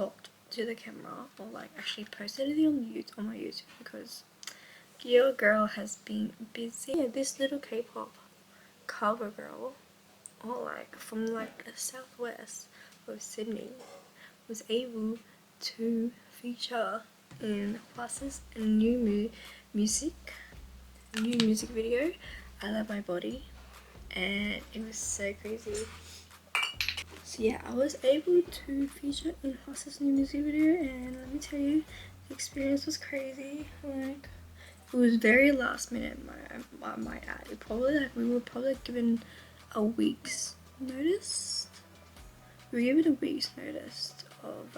talked to the camera or like actually posted it on my YouTube because your girl has been busy. Yeah, this little K-pop cover girl, or like from like the southwest of Sydney, was able to feature in Hwasa's new music video, I Love My Body, and it was so crazy. So yeah, I was able to feature in Hwassa's new music video, and let me tell you, the experience was crazy. Like, it was very last minute, I might add. It probably, like, we were probably given a week's notice. We were given a week's notice of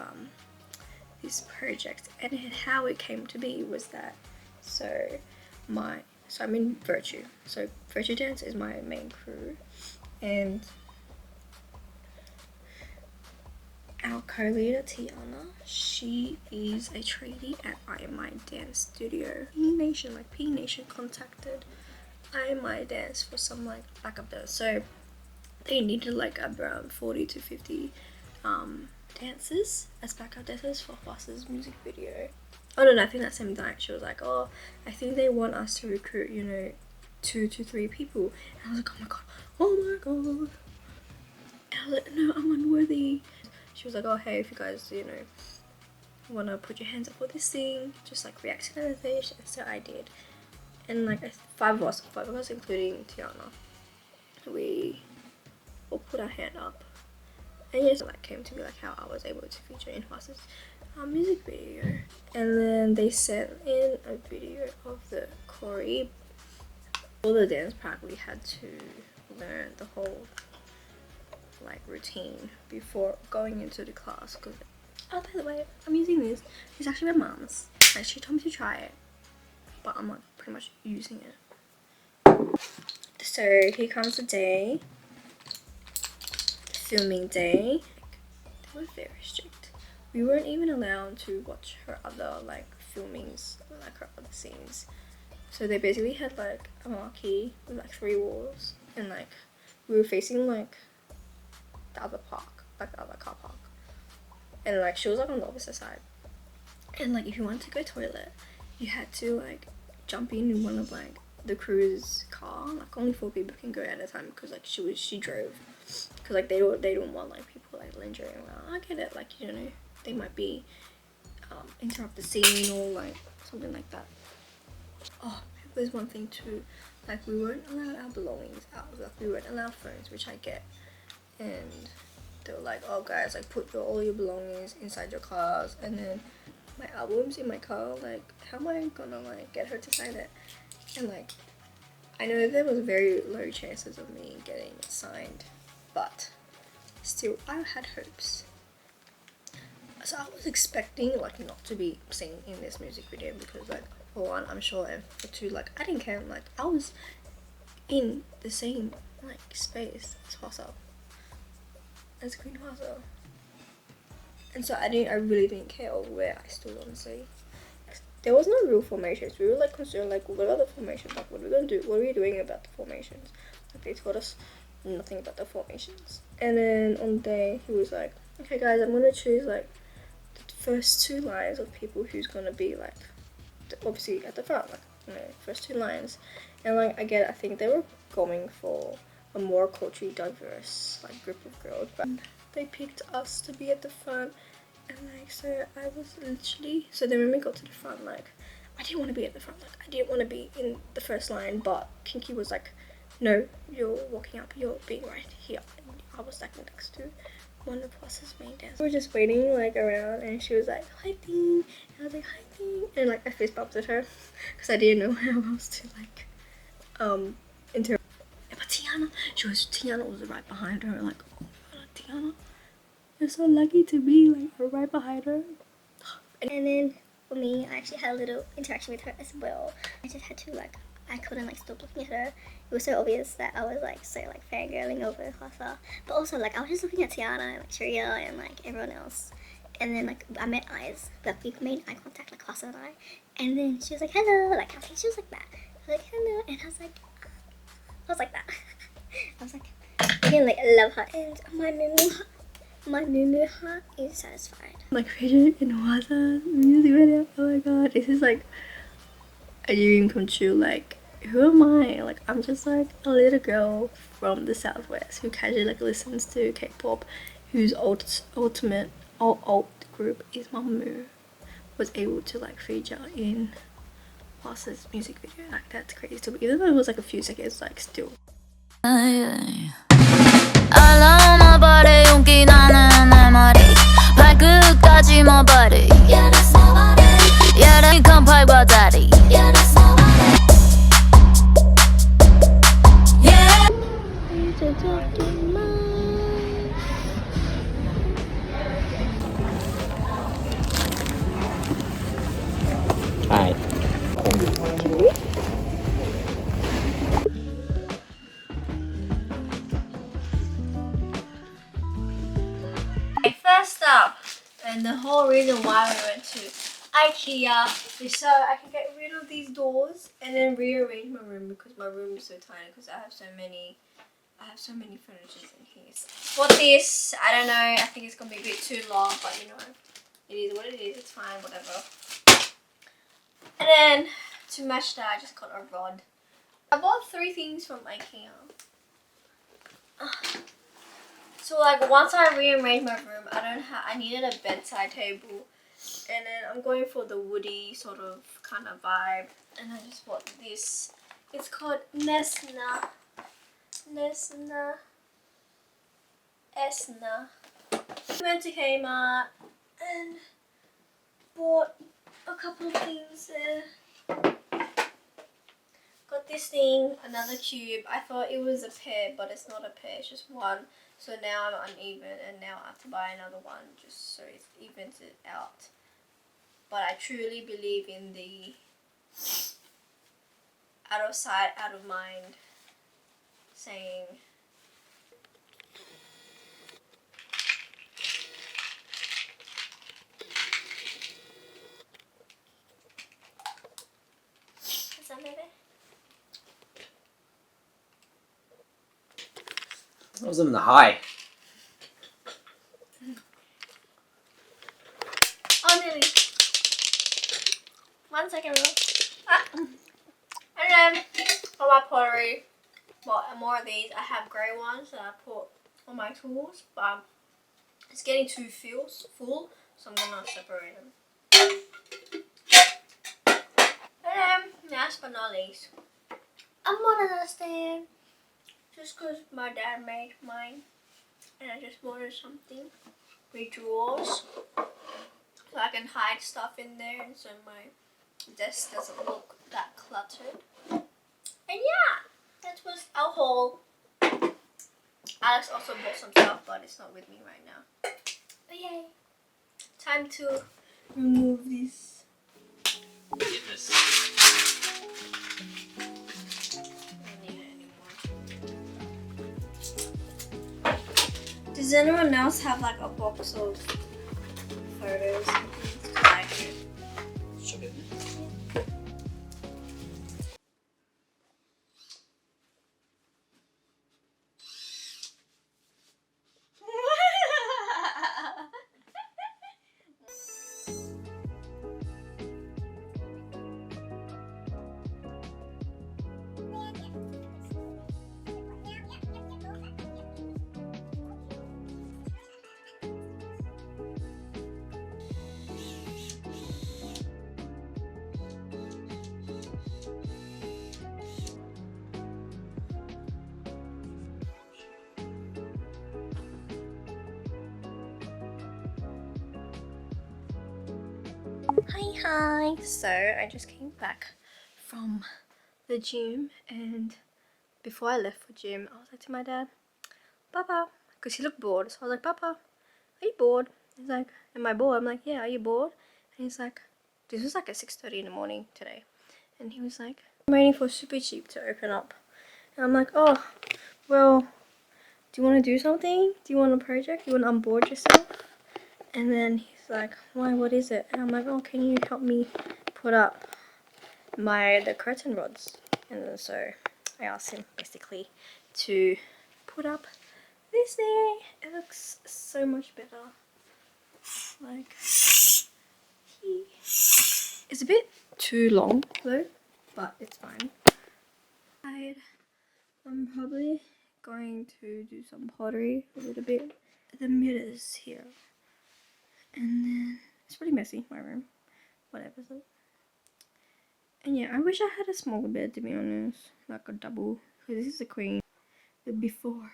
this project, and how it came to be was that, so I'm in Virtue. So Virtue Dance is my main crew, and our co-leader Tiana, she is a trainee at My Dance Studio. P Nation contacted My Dance for some like backup dancers. So they needed like around 40 to 50 dancers as backup dancers for Hwasa's music video. Oh no, I think that same night she was like, oh, I think they want us to recruit, you know, 2 to 3 people. And I was like, oh my god. And I was like, no, I'm unworthy. She was like, oh hey, if you guys, you know, want to put your hands up for this thing, just like react to anything. So I did. And like 5 of us including Tiana, we all put our hand up. And yes, that came to me, like how I was able to feature in Hwasa's music video. And then they sent in a video of the choreo. For the dance part, we had to learn the whole like routine before going into the class. Cause oh, by the way, I'm using this. It's actually my mom's. Like, she told me to try it, but I'm like pretty much using it. So here comes the day. Filming day. They were very strict. We weren't even allowed to watch her other like filmings, like her other scenes. So they basically had like a marquee with like 3 walls, and like we were facing like the other park, like the other car park, and like she was like on the opposite side. And like if you wanted to go toilet, you had to like jump in one of like the crew's car. Like only 4 people can go at a time because like she drove, because like they don't want like people like lingering around. I get it, like, you know, they might be interrupt the scene or like something like that. Oh, there's one thing too, like we weren't allowed our belongings out. Like we weren't allowed phones, which I get. And they were like, oh guys, like put all your belongings inside your cars. And then my album's in my car, like how am I gonna like get her to sign it? And like I know there was very low chances of me getting it signed, but still I had hopes. So I was expecting like not to be seen in this music video because like for one, I'm sure, and for two, like I didn't care. Like I was in the same like space as Hwasa, as Queen Hwasa, and so I really didn't care where I stood, honestly. There was no real formations. We were like concerned, like what are the formations? Like what are we gonna do? What are we doing about the formations? Like they told us nothing about the formations. And then on the day he was like, okay guys, I'm gonna choose like the first 2 lines of people who's gonna be like obviously at the front, like, you know, first 2 lines. And like I think they were going for a more culturally diverse like group of girls, but they picked us to be at the front. And like so I was literally, so then when we got to the front, like I didn't want to be at the front, like I didn't want to be in the first line, but Kinky was like, no, you're walking up, you're being right here. And I was like next to one of Hwasa's main dancers. We were just waiting like around, and she was like, hi Ting, and I was like, hi Ting, and like I fist bumped at her because I didn't know how else to like interact. But Tiana was right behind her, like, oh my god, Tiana, you're so lucky to be like right behind her. And then for me, I actually had a little interaction with her as well. I just had to like, I couldn't like stop looking at her. It was so obvious that I was like so like fangirling over Hwasa, but also like I was just looking at Tiana and like Sharia and like everyone else. And then like I met eyes, like we made eye contact, like Hwasa and I. And then she was like hello, like I think she was like that. I was like hello, and I was like that. I was like, again, like I love her, and my Mamamoo. My Moo heart is satisfied. Like Rachel in Hwasa music video. Oh my god, this is like a dream come true. Like, who am I? Like, I'm just like a little girl from the southwest who casually like listens to K-pop, whose ultimate alt group is Mamamoo, was able to like feature in Hwasa's music video. Like, that's crazy to me. Even though it was like a few seconds, like still. Hi. Okay, first up, and the whole reason why we went to Ikea is so I can get rid of these doors and then rearrange my room because my room is so tiny because I have so many furnitures in here. For this, I don't know, I think it's gonna be a bit too long, but you know, it is what it is, it's fine, whatever. And then to match that, I just got a rod. I bought 3 things from Ikea. So like once I rearranged my room, I needed a bedside table, and then I'm going for the woody sort of kind of vibe, and I just bought this. It's called Esna. Went to Kmart and bought a couple of things there. Got this thing, another cube. I thought it was a pair, but it's not a pair, it's just one. So now I'm uneven, and now I have to buy another one just so it evens it out. But I truly believe in the out of sight, out of mind saying. Is that maybe? That was in the high. Oh, nearly. 1 second, bro. And then for my pottery, bought more of these. I have grey ones that I put on my tools, but it's getting too full, so I'm gonna separate them. And then, last but not least, a monitor stand. Just because my dad made mine, and I just wanted something with drawers so I can hide stuff in there, and so my desk doesn't look that cluttered. And yeah, that was our haul. Alex also bought some stuff, but it's not with me right now. But yay. Time to remove this. Does anyone else have like a box of photos and things? 'Cause I do. Hi. So I just came back from the gym, and before I left for gym, I was like to my dad, Papa, because he looked bored. So I was like, Papa, are you bored? He's like, am I bored? I'm like, yeah, are you bored? And he's like, this was like at 6:30 in the morning today. And he was like, I'm waiting for Super Cheap to open up. And I'm like, oh, well, do you want to do something? Do you want a project? Do you want to onboard yourself? And then he's like, why, what is it? And I'm like, oh, can you help me put up the curtain rods? And then so I asked him basically to put up this thing. It looks so much better. Like, it's a bit too long though, but it's fine. I'm probably going to do some pottery a little bit. The mirrors here, and then it's pretty messy, my room. Whatever. So. And yeah, I wish I had a smaller bed, to be honest, like a double, because this is a queen. The before.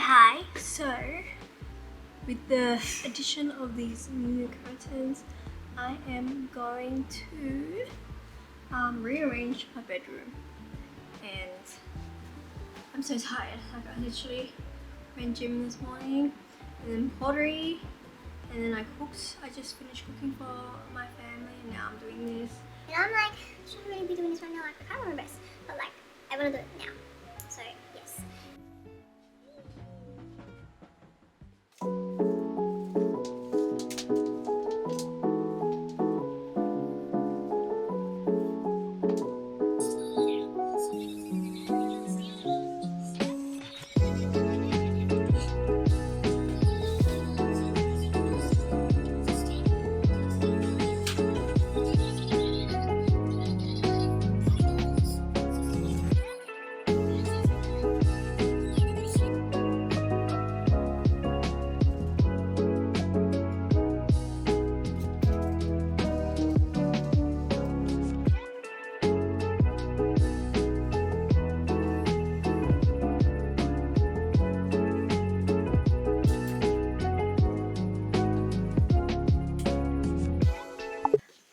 Hi. So, with the addition of these new curtains, I am going to rearrange my bedroom. And I'm so tired. Like, I literally went gym this morning, and then pottery, and then I cooked. I just finished cooking for my family, and now I'm doing this. And I'm like, should I really be doing this right now? Like, I kind of want to rest, but like, I want to do it now. So, yes.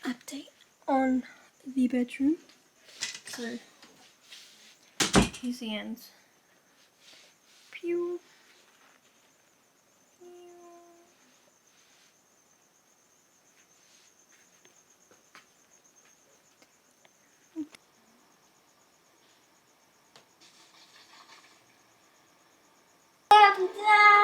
Update on the bedroom. So here's the ends. Pew. I'm done.